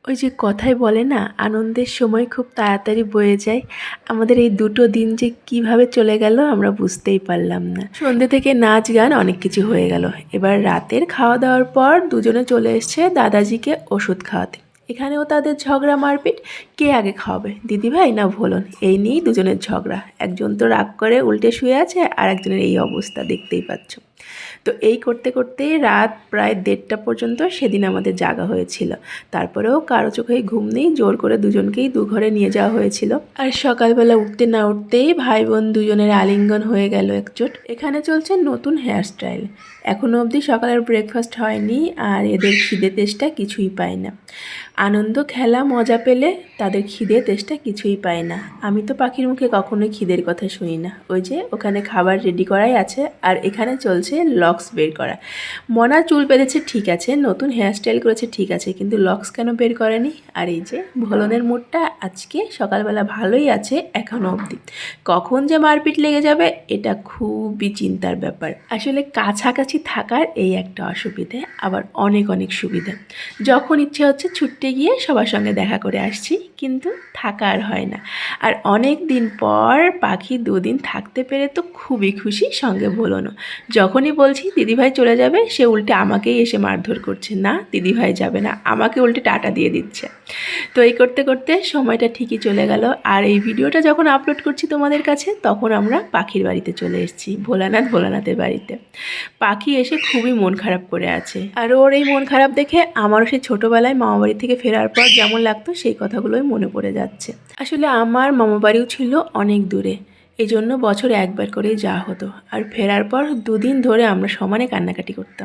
ওই যে কথায় বলে না, আনন্দের সময় খুব তাড়াতাড়ি বয়ে যায়। আমাদের এই দুটো দিন যে কিভাবে চলে গেল আমরা বুঝতেই পারলাম না। সন্ধ্যে থেকে নাচ গান অনেক কিছু হয়ে গেল। এবার রাতের খাওয়া দাওয়ার পর দুজনে চলে এসছে দাদাজিকে ওষুধ খাওয়াতে। এখানেও তাদের ঝগড়া মারপিট, কে আগে খাওয়াবে, দিদিভাই না ভোলন, এই নিয়েই দুজনের ঝগড়া। একজন তো রাগ করে উল্টে শুয়ে আছে, আর একজনের এই অবস্থা দেখতেই পাচ্ছ। তো এই করতে করতেই রাত প্রায় 1:30 পর্যন্ত সেদিন আমাদের জাগা হয়েছিল। তারপরেও কারো চোখেই ঘুম নেই, জোর করে দুজনকেই দুঘরে নিয়ে যাওয়া হয়েছিল। আর সকালবেলা উঠতে না উঠতেই ভাই বোন দুজনের আলিঙ্গন হয়ে গেল একজোট। এখানে চলছে নতুন হেয়ারস্টাইল। এখনও অবধি সকালের ব্রেকফাস্ট হয়নি, আর এদের খিদে তেষ্টা কিছুই পায় না। আনন্দ খেলা মজা পেলে তাদের খিদে তেষ্টা কিছুই পায় না। আমি তো পাখির মুখে কখনোই খিদের কথা শুনি না। ওই যে ওখানে খাবার রেডি করাই আছে, আর এখানে চলছে লক্স বের করা। মনা চুল বেঁধেছে ঠিক আছে, নতুন হেয়ারস্টাইল করেছে ঠিক আছে, কিন্তু লক্স কেন বের করেনি? আর এই যে ভোলনের মুডটা আজকে সকালবেলা ভালোই আছে এখনও অবধি। কখন যে মারপিট লেগে যাবে এটা খুবই চিন্তার ব্যাপার। আসলে কাছাকাছি থাকার এই একটা অসুবিধে, আবার অনেক অনেক সুবিধা। যখন ইচ্ছে হচ্ছে ছুটতে গিয়ে সবার সঙ্গে দেখা করে আসছি, কিন্তু থাকা আর হয় না। আর অনেক দিন পর পাখি 2 দিন থাকতে পেরে তো খুবই খুশি, সঙ্গে ভোলনও। যখনই বলছি দিদিভাই চলে যাবে, সে উল্টে আমাকেই এসে মারধর করছে, না দিদিভাই যাবে না, আমাকে উল্টে টাটা দিয়ে দিচ্ছে। তো এই করতে করতে সময়টা ঠিকই চলে গেল। আর এই ভিডিওটা যখন আপলোড করছি তোমাদের কাছে, তখন আমরা পাখির বাড়িতে চলে এসেছি, ভোলানাথের বাড়িতে। পাখি এসে খুবই মন খারাপ করে আছে, আর ওর এই মন খারাপ দেখে আমারও সেই ছোটোবেলায় মামাবাড়ি থেকে ফেরার পর যেমন লাগতো সেই কথাগুলোই মনে পড়ে যাচ্ছে। আসলে আমার মামাবাড়িও ছিল অনেক দূরে, এই জন্য বছরে একবার করেই যাওয়া হতো। আর ফেরার পর 2 দিন ধরে আমরা সমানে কান্নাকাটি করতাম।